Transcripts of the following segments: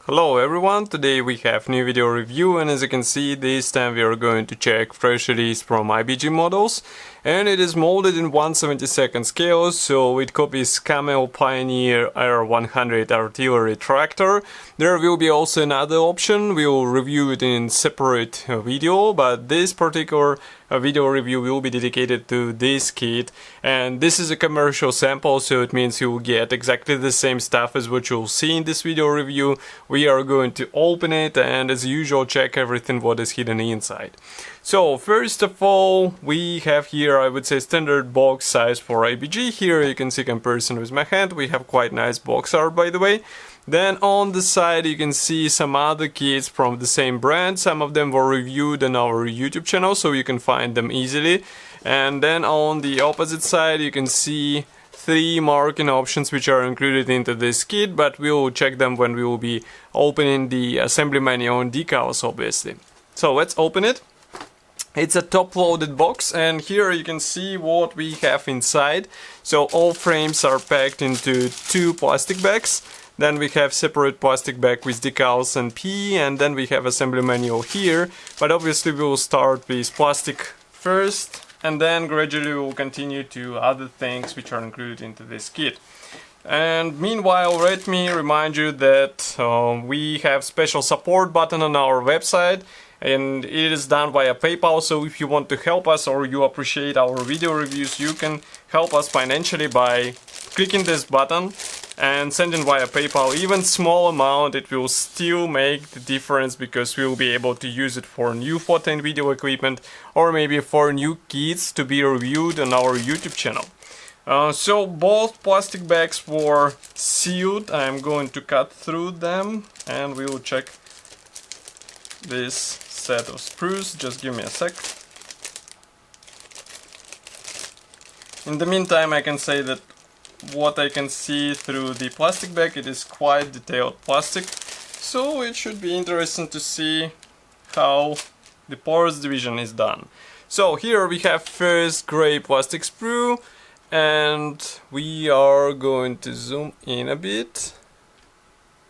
Hello everyone, today we have new video review, and as you can see this time we are going to check fresh release from IBG Models, and it is molded in 1/72 scale, so it copies Scammell Pioneer R100 artillery tractor. There will be also another option, we will review it in separate video, but this particular video review will be dedicated to this kit, and this is a commercial sample, so it means you will get exactly the same stuff as what you'll see in this video review. We are going to open it and as usual check everything what is hidden inside. So first of all we have here, I would say, standard box size for IBG. Here you can see comparison with my hand, we have quite nice box art by the way. Then on the side you can see some other kits from the same brand. Some of them were reviewed on our YouTube channel, so you can find them easily. And then on the opposite side you can see three marking options which are included into this kit, but we will check them when we will be opening the assembly manual and decals, obviously. So let's open it. It's a top-loaded box, and here you can see what we have inside. So all frames are packed into two plastic bags. Then we have separate plastic bag with decals and P, and then we have assembly manual here. But obviously we will start with plastic first, and then gradually we will continue to other things which are included into this kit. And meanwhile, let me remind you that we have special support button on our website, and it is done via PayPal, so if you want to help us or you appreciate our video reviews, you can help us financially by clicking this button and sending via PayPal. Even small amount, it will still make the difference, because we will be able to use it for new photo and video equipment, or maybe for new kits to be reviewed on our YouTube channel. So both plastic bags were sealed. I'm going to cut through them and we will check this set of sprues. Just give me a sec. In the meantime, I can say that what I can see through the plastic bag, it is quite detailed plastic, so it should be interesting to see how the porous division is done. So here we have first gray plastic sprue, and we are going to zoom in a bit,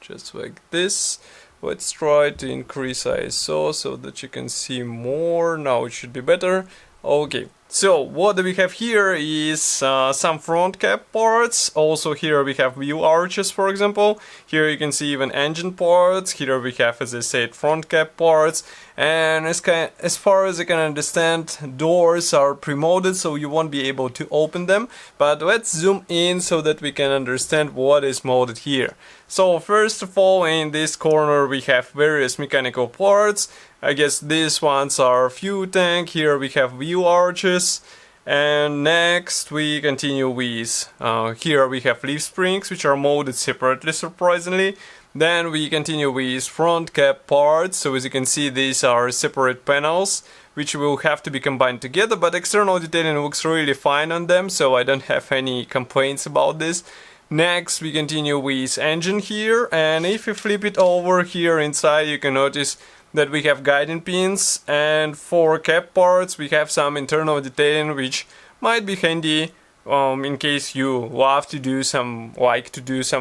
just like this. Let's try to increase ISO so that you can see more. Now it should be better. Okay, so what we have here is some front cap parts. Also here we have wheel arches, for example. Here you can see even engine parts. Here we have, as I said, front cap parts. And as far as I can understand, doors are pre-molded, so you won't be able to open them. But let's zoom in so that we can understand what is molded here. So first of all, in this corner we have various mechanical parts. I guess these ones are fuel tank. Here we have wheel arches. And next we continue with, here we have leaf springs, which are molded separately, surprisingly. Then we continue with front cap parts. So as you can see, these are separate panels which will have to be combined together, but external detailing looks really fine on them, so I don't have any complaints about this. Next we continue with engine here, and if you flip it over here inside you can notice that we have guiding pins, and for cap parts we have some internal detailing which might be handy in case you love to do some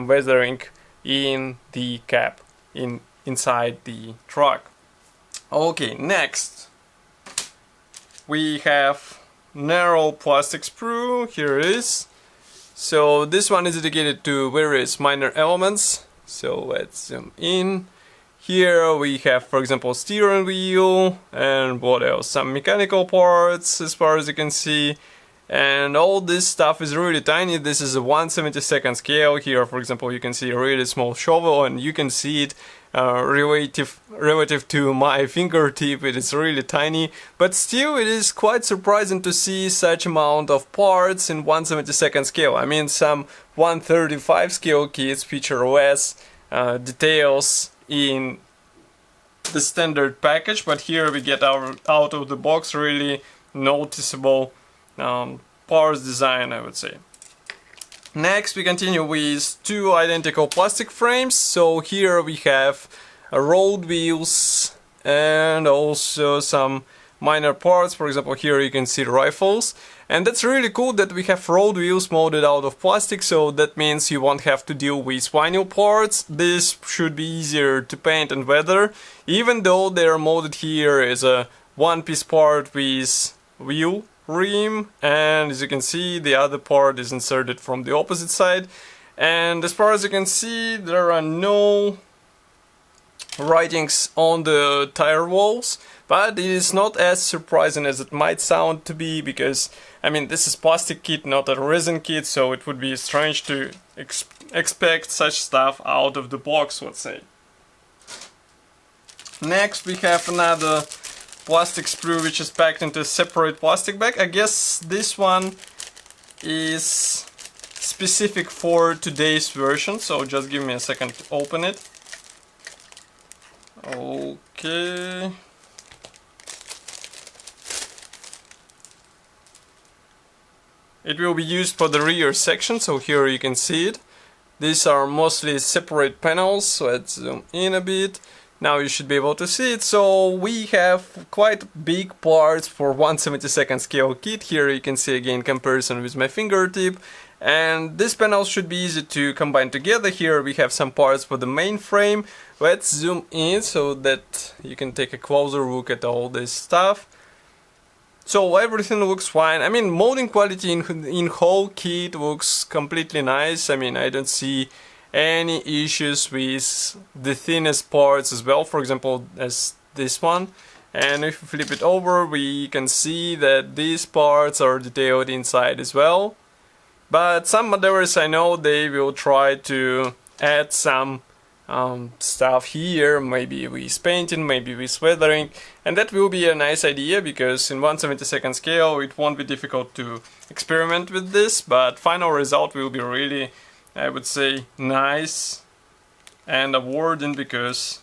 weathering in the cap inside the truck. Okay, next we have narrow plastic sprue. Here it is. So this one is dedicated to various minor elements. So let's zoom in. Here we have, for example, steering wheel, and what else? Some mechanical parts, as far as you can see. And all this stuff is really tiny. This is a 1/72 scale. Here, for example, you can see a really small shovel, and you can see it relative to my fingertip. It is really tiny, but still it is quite surprising to see such amount of parts in 1/72 scale. I mean, some 1/35 scale kits feature less details in the standard package, but here we get out of the box really noticeable parts design, I would say. Next we continue with two identical plastic frames. So here we have road wheels and also some minor parts. For example, here you can see rifles. And that's really cool that we have road wheels molded out of plastic, so that means you won't have to deal with vinyl parts. This should be easier to paint and weather, even though they are molded here as a one-piece part with wheel rim, and as you can see the other part is inserted from the opposite side. And as far as you can see, there are no writings on the tire walls, but it is not as surprising as it might sound to be, because I mean, this is plastic kit, not a resin kit, so it would be strange to expect such stuff out of the box, let's say. Next we have another plastic sprue which is packed into a separate plastic bag. I guess this one is specific for today's version, so just give me a second to open it. Okay. It will be used for the rear section, so here you can see it. These are mostly separate panels, so let's zoom in a bit. Now you should be able to see it. So we have quite big parts for 1/72 scale kit. Here you can see again comparison with my fingertip. And these panels should be easy to combine together. Here we have some parts for the main frame. Let's zoom in so that you can take a closer look at all this stuff. So everything looks fine. I mean, molding quality in whole kit looks completely nice. I mean, I don't see any issues with the thinnest parts as well, for example, as this one. And if we flip it over, we can see that these parts are detailed inside as well. But some modelers, I know, they will try to add some stuff here, maybe with painting, maybe with weathering, and that will be a nice idea, because in 1/72 scale it won't be difficult to experiment with this, but final result will be really, I would say, nice and awarding, because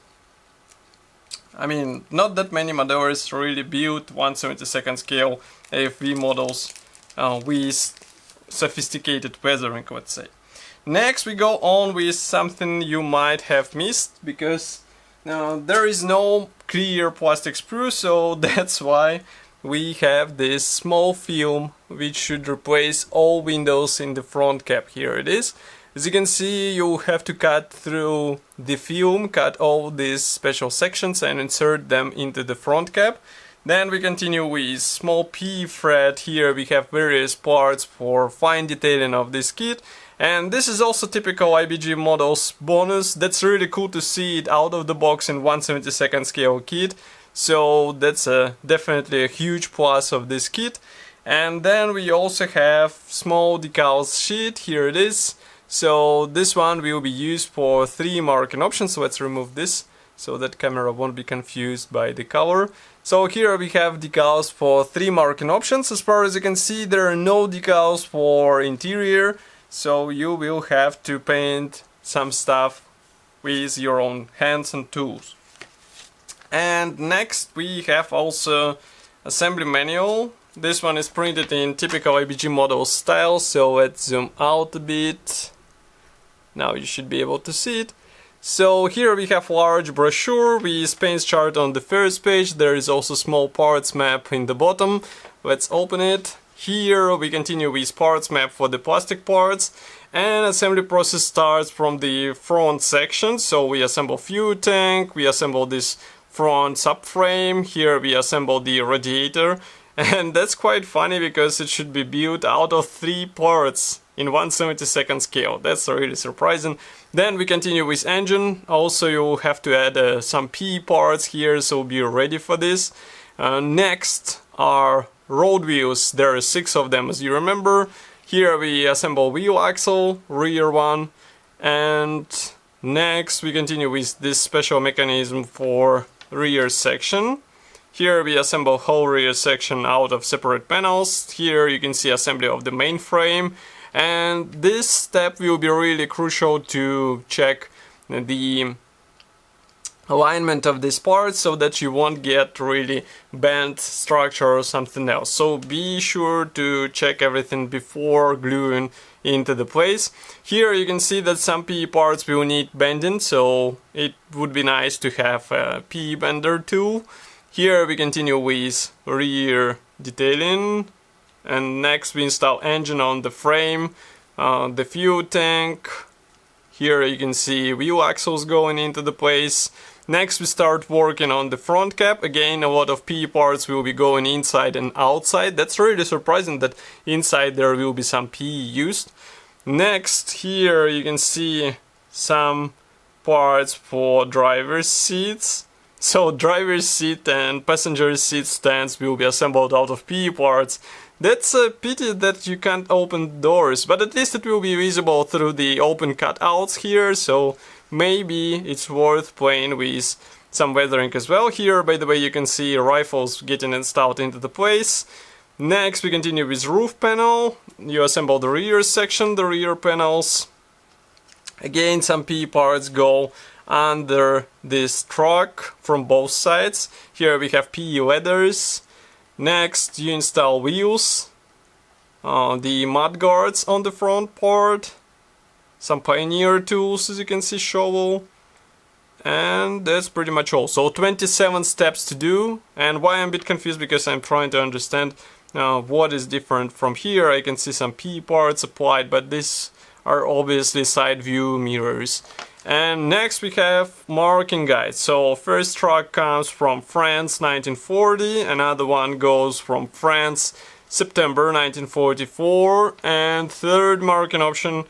I mean, not that many modelers really build 1/72 scale AFV models with sophisticated weathering, let's say. Next we go on with something you might have missed, because there is no clear plastic sprue, so that's why we have this small film which should replace all windows in the front cap. Here it is. As you can see, you have to cut through the film, cut all these special sections and insert them into the front cap. Then we continue with small P thread. Here we have various parts for fine detailing of this kit. And this is also typical IBG Models bonus. That's really cool to see it out of the box in 1/72 scale kit. So that's definitely a huge plus of this kit. And then we also have small decals sheet. Here it is. So this one will be used for 3 marking options. So let's remove this so that camera won't be confused by the color. So here we have decals for 3 marking options. As far as you can see, there are no decals for interior. So you will have to paint some stuff with your own hands and tools. And next we have also assembly manual. This one is printed in typical IBG Models style, so let's zoom out a bit. Now you should be able to see it. So here we have large brochure with paint chart on the first page. There is also small parts map in the bottom. Let's open it. Here we continue with parts map for the plastic parts, and assembly process starts from the front section. So we assemble fuel tank, we assemble this front subframe, here we assemble the radiator, and that's quite funny because it should be built out of 3 parts in 1/72 scale. That's really surprising. Then we continue with engine. Also you have to add some P parts here, so be ready for this. Next are road wheels. There are 6 of them, as you remember. Here we assemble wheel axle, rear one, and next we continue with this special mechanism for rear section. Here we assemble whole rear section out of separate panels. Here you can see assembly of the main frame, and this step will be really crucial to check the alignment of this part so that you won't get really bent structure or something else. So be sure to check everything before gluing into the place. Here you can see that some PE parts will need bending, so it would be nice to have a PE bender tool. Here we continue with rear detailing. And next we install engine on the frame, the fuel tank. Here you can see wheel axles going into the place. Next we start working on the front cap. Again, a lot of PE parts will be going inside and outside. That's really surprising that inside there will be some PE used. Next, here you can see some parts for driver's seats. So driver's seat and passenger seat stands will be assembled out of PE parts. That's a pity that you can't open doors, but at least it will be visible through the open cutouts here, so maybe it's worth playing with some weathering as well. Here, by the way, you can see rifles getting installed into the place. Next, we continue with roof panel. You assemble the rear section, the rear panels. Again, some PE parts go under this truck from both sides. Here we have PE ladders. Next, you install wheels, the mud guards on the front part, some Pioneer tools, as you can see, shovel, and that's pretty much all. So 27 steps to do, and why I'm a bit confused, because I'm trying to understand what is different from here. I can see some PE parts applied, but these are obviously side view mirrors. And next we have marking guides. So first truck comes from France 1940, another one goes from France September 1944, and third marking option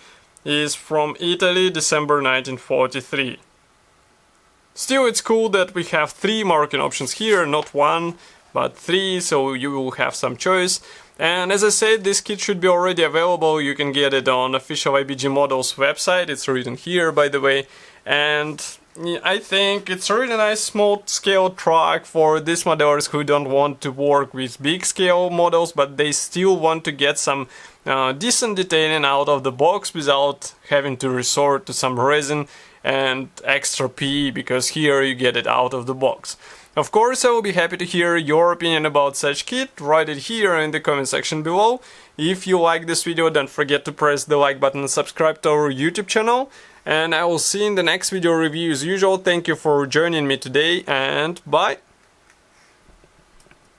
is from Italy December 1943. Still, it's cool that we have 3 marking options here, not 1 but 3, so you will have some choice. And as I said, this kit should be already available. You can get it on official IBG Models website. It's written here, by the way. And I think it's a really nice small scale truck for these modelers who don't want to work with big scale models, but they still want to get some decent detailing out of the box without having to resort to some resin and extra PE, because here you get it out of the box. Of course, I will be happy to hear your opinion about such kit. Write it here in the comment section below. If you like this video, don't forget to press the like button and subscribe to our YouTube channel. And I will see you in the next video review as usual. Thank you for joining me today, and bye!